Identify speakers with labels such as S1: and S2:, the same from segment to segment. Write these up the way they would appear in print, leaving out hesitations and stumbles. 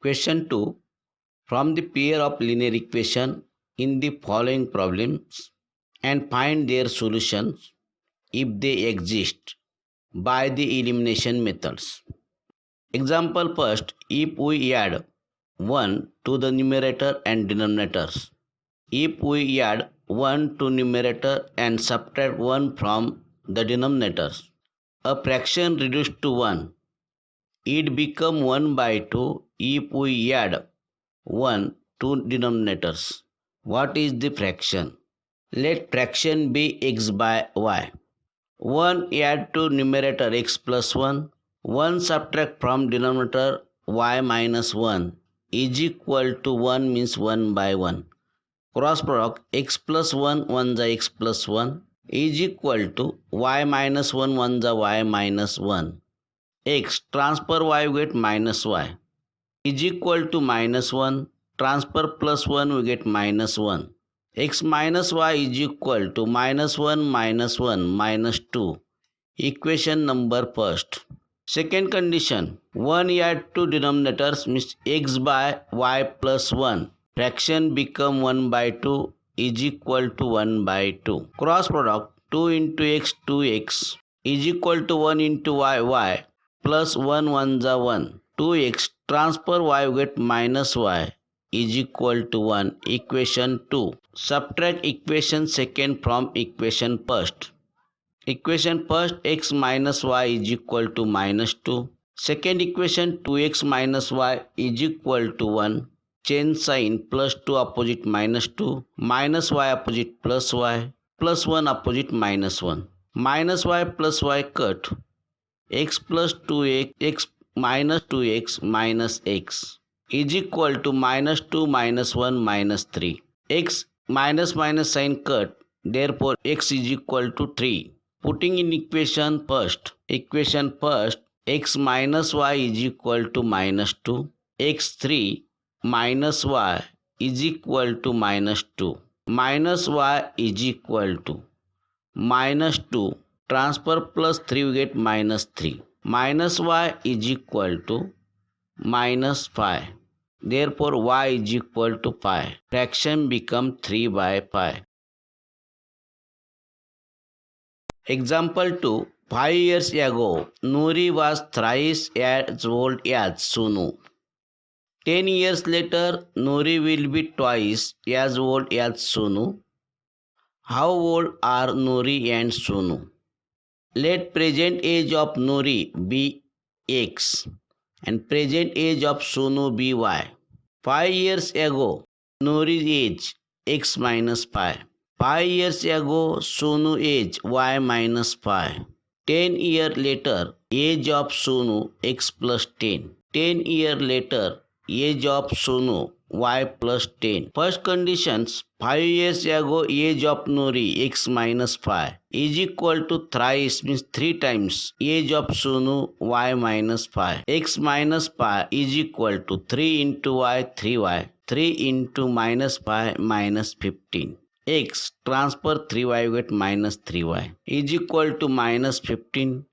S1: Question 2. From the pair of linear equation in the following problems and find their solutions if they exist by the elimination methods. Example first, if we add 1 to the numerator and denominators. If we add 1 to numerator and subtract 1 from the denominators, a fraction reduced to 1, it become 1 by 2 if we add 1 to denominators. What is the fraction? Let fraction be x by y. 1 add to numerator x plus 1. 1 subtract from denominator y minus 1 is equal to 1 means 1 by 1. Cross product x plus 1 1 the x plus 1 is equal to y minus 1 1 the y minus 1. X transfer y we get minus y is equal to minus 1. Transfer plus 1 we get minus 1. X minus y is equal to minus 1 minus 2. Equation number first. Second condition, 1 add to denominators means x by y plus 1. Fraction become 1 by 2 is equal to 1 by 2. Cross product 2 into x 2x is equal to 1 into y plus 1 1 the 1. 2x transfer y we get minus y is equal to 1. Equation 2. Subtract equation second from equation first. Equation first, x minus y is equal to minus 2. Second equation, 2x minus y is equal to 1. Change sign, plus 2 opposite minus 2. Minus y opposite plus y. Plus 1 opposite minus 1. Minus y plus y cut. X plus 2x, x minus 2x minus x is equal to minus 2 minus 1 minus 3. X minus sign cut. Therefore, x is equal to 3. Putting in equation first, x minus y is equal to minus 2, x3 minus y is equal to minus 2, minus y is equal to minus 2, transfer plus 3 we get minus 3, minus y is equal to minus 5. Therefore, y is equal to 5. Fraction become 3 by 5. Example 2. 5 years ago, Nuri was thrice as old as Sonu. 10 years later, Nuri will be twice as old as Sonu. How old are Nuri and Sonu? Let present age of Nuri be x and present age of Sonu be y. 5 years ago, Nuri's age x minus 5. 5 years ago, Sonu age y minus 5. 10 years later, age of Sonu x plus 10. 10 years later, age of Sonu y plus 10. First conditions, 5 years ago, age of Nuri x minus 5 is equal to thrice means 3 times age of Sonu y minus 5. X minus 5 is equal to 3 into y 3y. 3 into minus 5 minus 15. X transfer 3y we get minus 3y is equal to minus 15.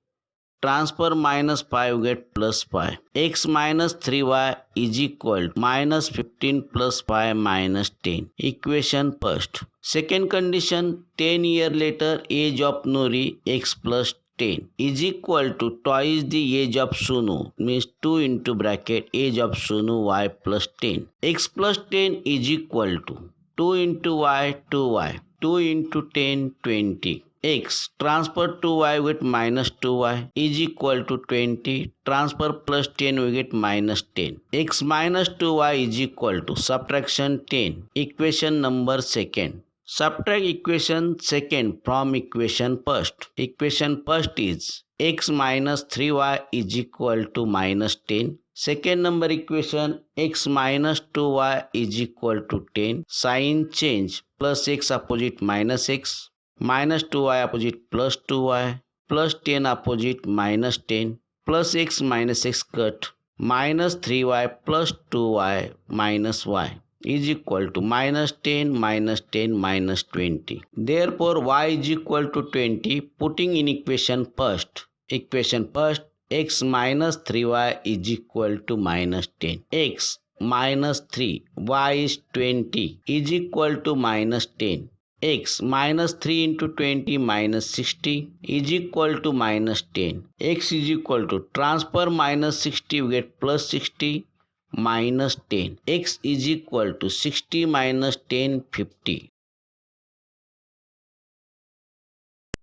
S1: Transfer minus 5 we get plus 5. X minus 3y is equal to minus 15 plus 5 minus 10. Equation first. Second condition, 10 years later age of Nuri x plus 10 is equal to twice the age of Sonu means 2 into bracket age of Sonu y plus 10. X plus 10 is equal to 2 into y 2y. 2 into 10 20. X transfer 2y with minus 2y is equal to 20. Transfer plus 10 we get minus 10. X minus 2y is equal to subtraction 10. Equation number second. Subtract equation second from equation first. Equation first is x minus 3y is equal to minus 10. Second number equation, x minus 2y is equal to 10. Sign change, plus x opposite minus x, minus 2y opposite plus 2y, plus 10 opposite minus 10, plus x minus x cut, minus 3y plus 2y minus y is equal to minus 10 minus 10 minus 20. Therefore, y is equal to 20. Putting in equation first, x minus 3y is equal to minus 10. X minus 3, y is 20 is equal to minus 10. X minus 3 into 20 minus 60 is equal to minus 10. X is equal to transfer minus 60, we get plus 60 minus 10. X is equal to 60 minus 10, 50.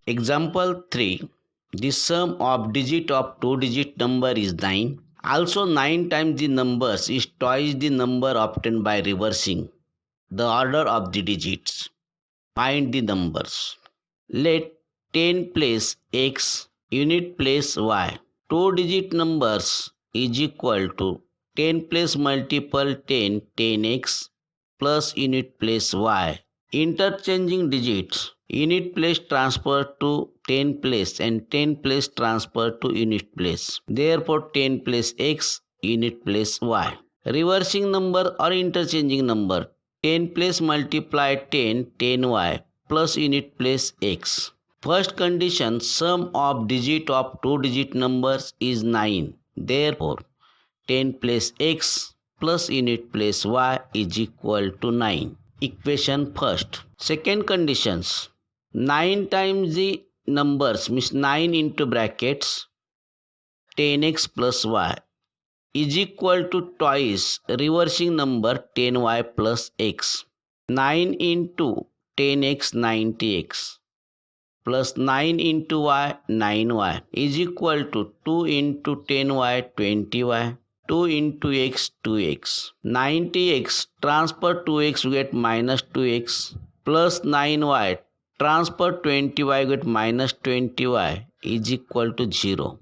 S1: Example 3. The sum of digit of two-digit number is 9. Also 9 times the numbers is twice the number obtained by reversing the order of the digits. Find the numbers. Let 10 place x, unit place y. Two-digit numbers is equal to 10 place multiple 10, 10x plus unit place y. Interchanging digits. Unit place transfer to 10 place and 10 place transfer to unit place. Therefore 10 place x, unit place y. Reversing number or interchanging number. 10 place multiply 10, 10y plus unit place x. First condition, sum of digit of two-digit numbers is 9. Therefore 10 place x plus unit place y is equal to 9. Equation first. Second conditions, 9 times the numbers means 9 into brackets 10x plus y is equal to twice reversing number 10y plus x. 9 into 10x 90x plus 9 into y 9y is equal to 2 into 10y 20y. 2 into x 2x. 90x transfer 2x we get minus 2x plus 9y transfer 20y get minus 20y is equal to 0.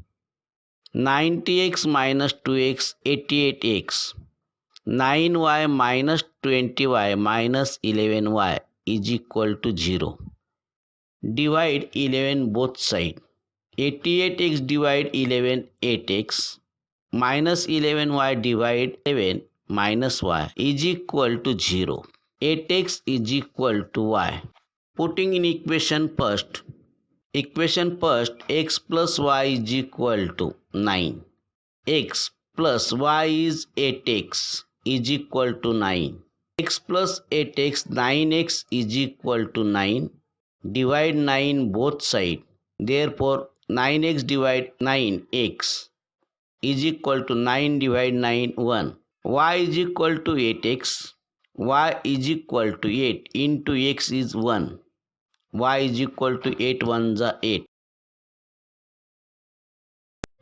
S1: 90x minus 2x 88x. 9y minus 20y minus 11y is equal to 0. Divide 11 both sides. 88x divide 11 8x minus 11y divide 11 minus y is equal to 0. 8x is equal to y. Putting in equation first, x plus y is equal to 9. X plus y is 8x is equal to 9. X plus 8x 9x is equal to 9. Divide 9 both sides. Therefore 9x divide 9x is equal to 9 divide 9 1. Y is equal to 8x. Y is equal to 8 into x is 1. Y is equal to 8 1s are 8.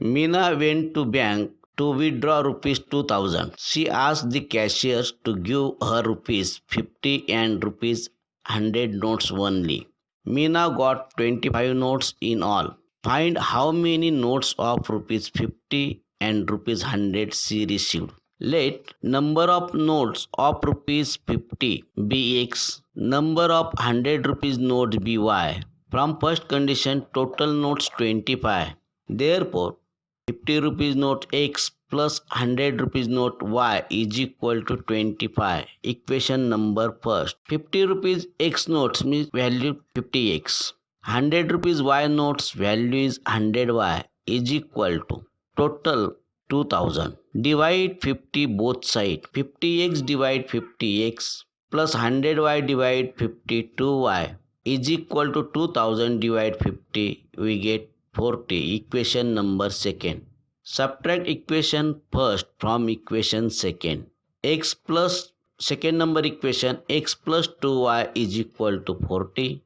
S1: Meena went to bank to withdraw rupees 2000. She asked the cashier to give her rupees 50 and rupees 100 notes only. Meena got 25 notes in all. Find how many notes of rupees 50 and rupees 100 she received. Let number of notes of rupees 50 be x, number of 100 rupees notes be y. From first condition, total notes 25. Therefore 50 rupees note x plus 100 rupees note y is equal to 25. Equation number first. 50 rupees x notes means value 50x. 100 rupees y notes value is 100y is equal to total 2000. Divide 50 both sides. 50x divide 50x plus 100y divide 52y is equal to 2000 divide 50. We get 40. Equation number second. Subtract equation first from equation second. X plus second number equation x plus 2y is equal to 40.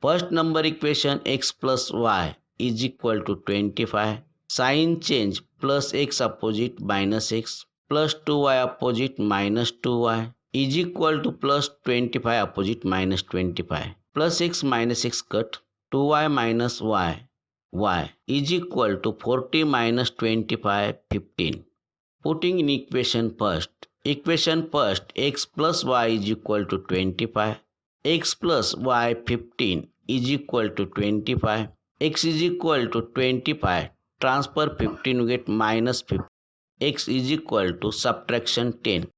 S1: First number equation x plus y is equal to 25. Sign change, plus x opposite minus x plus 2y opposite minus 2y is equal to plus 25 opposite minus 25. Plus x minus x cut, 2y minus y is equal to 40 minus 25, 15. Putting in equation first, x plus y is equal to 25. X plus y 15 is equal to 25. X is equal to 25. Transfer 15 we get minus 15. X is equal to subtraction 10.